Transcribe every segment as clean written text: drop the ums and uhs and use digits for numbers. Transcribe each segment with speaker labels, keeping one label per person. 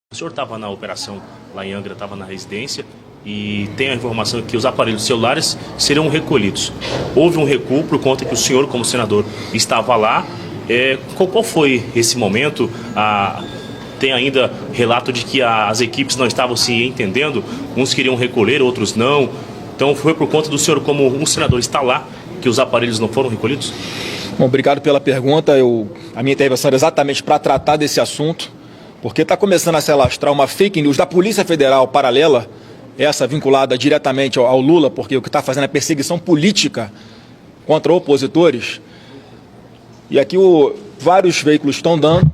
Speaker 1: O senhor estava na operação lá em Angra, estava na residência e tem a informação que os aparelhos celulares serão recolhidos. Houve um recuo por conta que o senhor, como senador, estava lá. Qual foi esse momento? Tem ainda relato de que as equipes não estavam se entendendo, uns queriam recolher, outros não. Então foi por conta do senhor, como um senador, estar lá, que os aparelhos não foram recolhidos?
Speaker 2: Bom, obrigado pela pergunta. A minha intervenção era exatamente para tratar desse assunto, porque está começando a se alastrar uma fake news da Polícia Federal paralela, essa vinculada diretamente ao Lula, porque o que está fazendo é perseguição política contra opositores. E aqui vários veículos estão dando,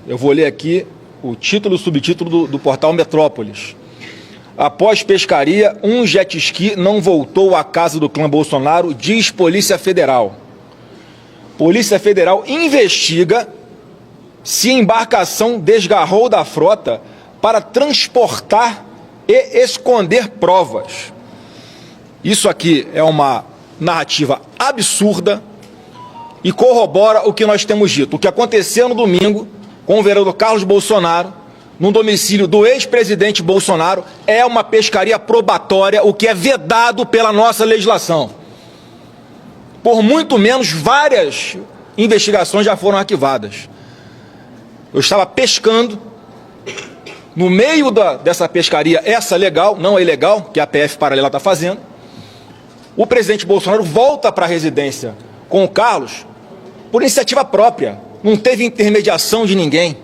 Speaker 2: eu vou ler aqui o título e o subtítulo do portal Metrópolis. Após pescaria, um jet ski não voltou à casa do clã Bolsonaro, diz Polícia Federal. Polícia Federal investiga se a embarcação desgarrou da frota para transportar e esconder provas. Isso aqui é uma narrativa absurda e corrobora o que nós temos dito. O que aconteceu no domingo com o vereador Carlos Bolsonaro, no domicílio do ex-presidente Bolsonaro, é uma pescaria probatória, o que é vedado pela nossa legislação. Por muito menos, várias investigações já foram arquivadas. Eu estava pescando, no meio dessa pescaria, essa legal, não a ilegal, que a PF paralela está fazendo. O presidente Bolsonaro volta para a residência com o Carlos por iniciativa própria, não teve intermediação de ninguém.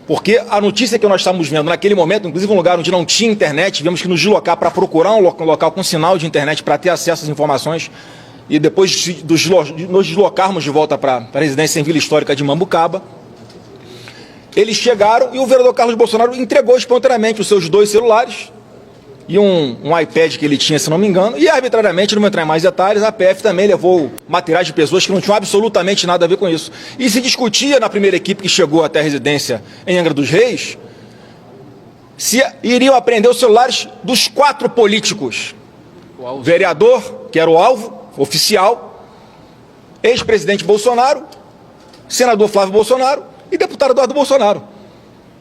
Speaker 2: Porque a notícia que nós estávamos vendo naquele momento, inclusive um lugar onde não tinha internet, tivemos que nos deslocar para procurar um local com sinal de internet para ter acesso às informações, e depois de nos deslocarmos de volta para a residência em Vila Histórica de Mambucaba, eles chegaram e o vereador Carlos Bolsonaro entregou espontaneamente os seus 2 celulares e um iPad que ele tinha, se não me engano, e arbitrariamente, não vou entrar em mais detalhes, a PF também levou materiais de pessoas que não tinham absolutamente nada a ver com isso. E se discutia na primeira equipe que chegou até a residência em Angra dos Reis, se iriam apreender os celulares dos 4 políticos. O vereador, que era o alvo oficial, ex-presidente Bolsonaro, senador Flávio Bolsonaro e deputado Eduardo Bolsonaro,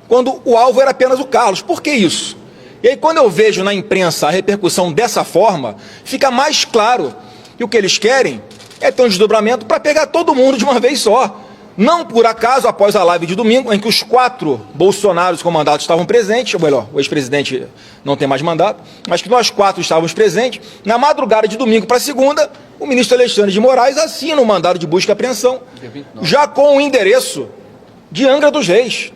Speaker 2: quando o alvo era apenas o Carlos. Por que isso? E aí, quando eu vejo na imprensa a repercussão dessa forma, fica mais claro que o que eles querem é ter um desdobramento para pegar todo mundo de uma vez só. Não por acaso, após a live de domingo, em que os 4 Bolsonaros com mandato estavam presentes, ou melhor, o ex-presidente não tem mais mandato, mas que nós 4 estávamos presentes, na madrugada de domingo para segunda, o ministro Alexandre de Moraes assina o mandado de busca e apreensão, já com o endereço de Angra dos Reis.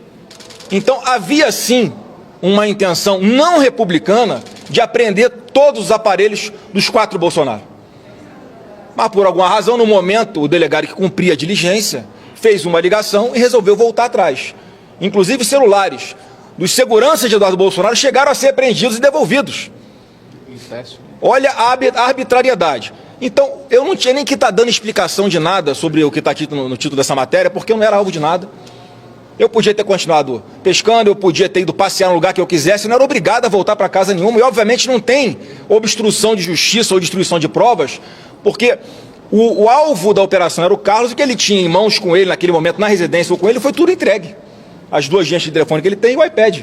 Speaker 2: Então, havia sim uma intenção não republicana de apreender todos os aparelhos dos 4 Bolsonaro. Mas, por alguma razão, no momento, o delegado que cumpria a diligência fez uma ligação e resolveu voltar atrás. Inclusive, celulares dos seguranças de Eduardo Bolsonaro chegaram a ser apreendidos e devolvidos. Olha a arbitrariedade. Então, eu não tinha nem que estar dando explicação de nada sobre o que está dito no título dessa matéria, porque eu não era alvo de nada. Eu podia ter continuado pescando, eu podia ter ido passear no lugar que eu quisesse, eu não era obrigado a voltar para casa nenhuma, e obviamente não tem obstrução de justiça ou destruição de provas, porque o alvo da operação era o Carlos, e o que ele tinha em mãos com ele naquele momento, na residência ou com ele, foi tudo entregue. As 2 agências de telefone que ele tem e o iPad.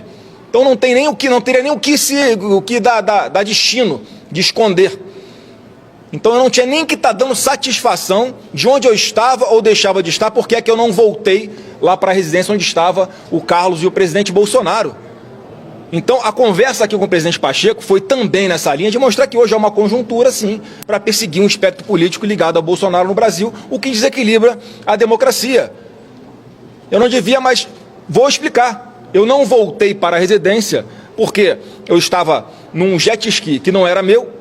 Speaker 2: Então não teria nem o que dar destino de esconder. Então eu não tinha nem que estar dando satisfação de onde eu estava ou deixava de estar, porque é que eu não voltei lá para a residência onde estava o Carlos e o presidente Bolsonaro. Então a conversa aqui com o presidente Pacheco foi também nessa linha de mostrar que hoje é uma conjuntura, sim, para perseguir um espectro político ligado a Bolsonaro no Brasil, o que desequilibra a democracia. Eu não devia, mas vou explicar. Eu não voltei para a residência porque eu estava num jet ski que não era meu,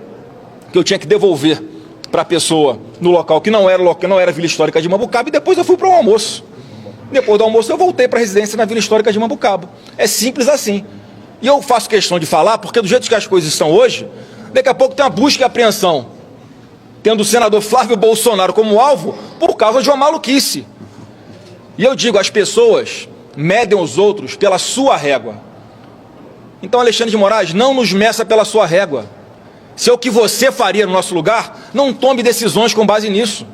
Speaker 2: que eu tinha que devolver para a pessoa no local que não era Vila Histórica de Mambucaba, e depois eu fui para um almoço. Depois do almoço eu voltei para a residência na Vila Histórica de Mambucaba. É simples assim. E eu faço questão de falar, porque do jeito que as coisas estão hoje, daqui a pouco tem uma busca e apreensão, tendo o senador Flávio Bolsonaro como alvo, por causa de uma maluquice. E eu digo, as pessoas medem os outros pela sua régua. Então, Alexandre de Moraes, não nos meça pela sua régua. Se é o que você faria no nosso lugar, não tome decisões com base nisso.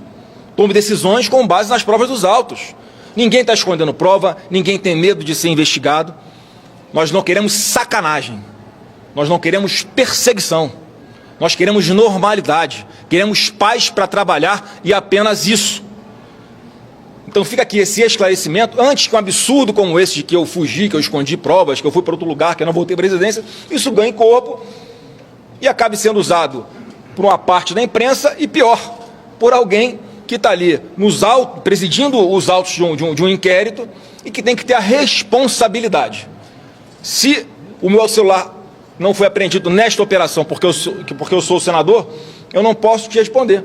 Speaker 2: Tome decisões com base nas provas dos autos. Ninguém está escondendo prova, ninguém tem medo de ser investigado. Nós não queremos sacanagem. Nós não queremos perseguição. Nós queremos normalidade. Queremos paz para trabalhar e apenas isso. Então fica aqui esse esclarecimento, antes que um absurdo como esse de que eu fugi, que eu escondi provas, que eu fui para outro lugar, que eu não voltei para a residência, isso ganhe corpo e acabe sendo usado por uma parte da imprensa e, pior, por alguém que está ali presidindo os autos de um inquérito e que tem que ter a responsabilidade. Se o meu celular não foi apreendido nesta operação porque eu sou senador, eu não posso te responder.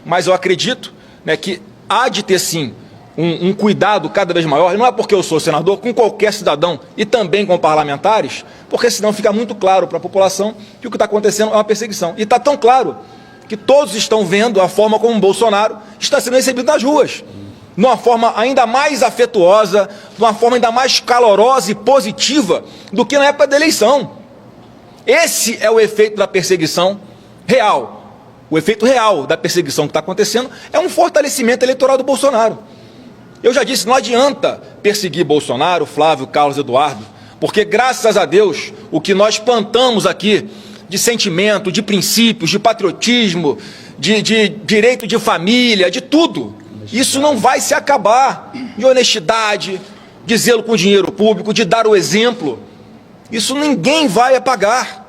Speaker 2: Mas eu acredito, né, que há de ter sim um cuidado cada vez maior, e não é porque eu sou senador, com qualquer cidadão e também com parlamentares, porque senão fica muito claro para a população que o que está acontecendo é uma perseguição. E está tão claro que todos estão vendo a forma como o Bolsonaro está sendo recebido nas ruas, de uma forma ainda mais afetuosa, de uma forma ainda mais calorosa e positiva do que na época da eleição. Esse é o efeito da perseguição real. O efeito real da perseguição que está acontecendo é um fortalecimento eleitoral do Bolsonaro. Eu já disse, não adianta perseguir Bolsonaro, Flávio, Carlos, Eduardo, porque graças a Deus o que nós plantamos aqui de sentimento, de princípios, de patriotismo, de direito de família, de tudo, isso não vai se acabar. De honestidade, de zelo com o dinheiro público, de dar o exemplo, isso ninguém vai apagar.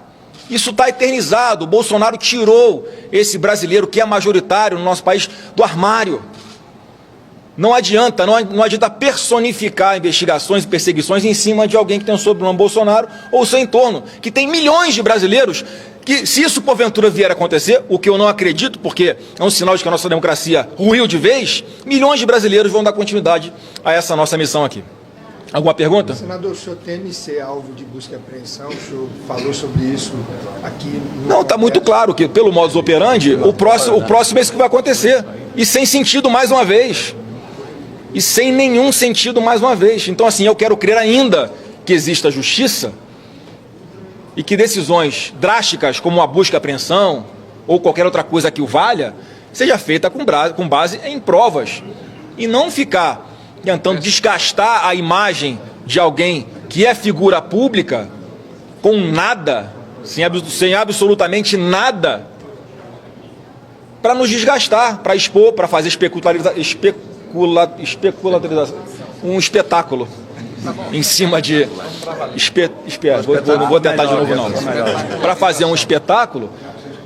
Speaker 2: Isso está eternizado. O Bolsonaro tirou esse brasileiro que é majoritário no nosso país do armário. Não adianta personificar investigações e perseguições em cima de alguém que tem o sobrenome Bolsonaro ou seu entorno, que tem milhões de brasileiros que, se isso porventura vier a acontecer, o que eu não acredito, porque é um sinal de que a nossa democracia ruiu de vez, milhões de brasileiros vão dar continuidade a essa nossa missão aqui. Alguma pergunta?
Speaker 3: Senador, o senhor teme ser alvo de busca e apreensão? O senhor falou sobre isso aqui no
Speaker 2: Não, está muito claro que, pelo modus operandi, o próximo é isso que vai acontecer. E sem sentido mais uma vez. E sem nenhum sentido mais uma vez. Então, assim, eu quero crer ainda que exista justiça e que decisões drásticas, como a busca e apreensão, ou qualquer outra coisa que o valha, seja feita com base em provas. E não ficar tentando desgastar a imagem de alguém que é figura pública com nada, sem absolutamente nada, para nos desgastar, para expor, para fazer um espetáculo em cima de... não vou tentar de novo, não. Para fazer um espetáculo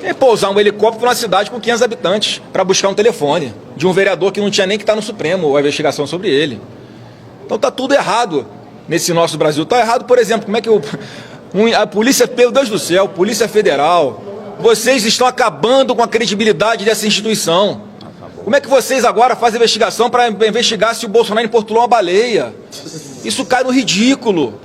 Speaker 2: e pousar um helicóptero na cidade com 500 habitantes para buscar um telefone de um vereador que não tinha nem que estar no Supremo ou a investigação sobre ele. Então está tudo errado nesse nosso Brasil. Está errado, por exemplo, como é que a polícia, meu Deus do céu, Polícia Federal, vocês estão acabando com a credibilidade dessa instituição. Como é que vocês agora fazem investigação para investigar se o Bolsonaro importunou uma baleia? Isso cai no ridículo.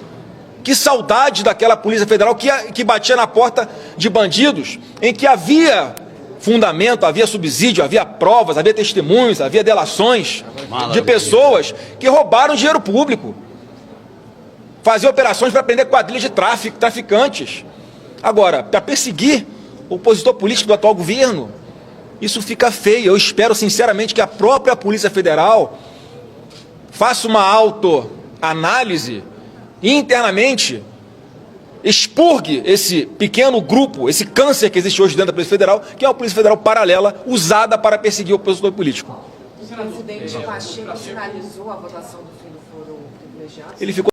Speaker 2: Que saudade daquela Polícia Federal que batia na porta de bandidos, em que havia fundamento, havia subsídio, havia provas, havia testemunhos, havia delações de pessoas que roubaram dinheiro público. Fazia operações para prender quadrilhas de traficantes. Agora, para perseguir o opositor político do atual governo, isso fica feio. Eu espero sinceramente que a própria Polícia Federal faça uma autoanálise e internamente expurgue esse pequeno grupo, esse câncer que existe hoje dentro da Polícia Federal, que é uma Polícia Federal paralela usada para perseguir o opositor político.
Speaker 4: O presidente Pacheco finalizou a votação do fim do foro privilegiado?
Speaker 2: Ele ficou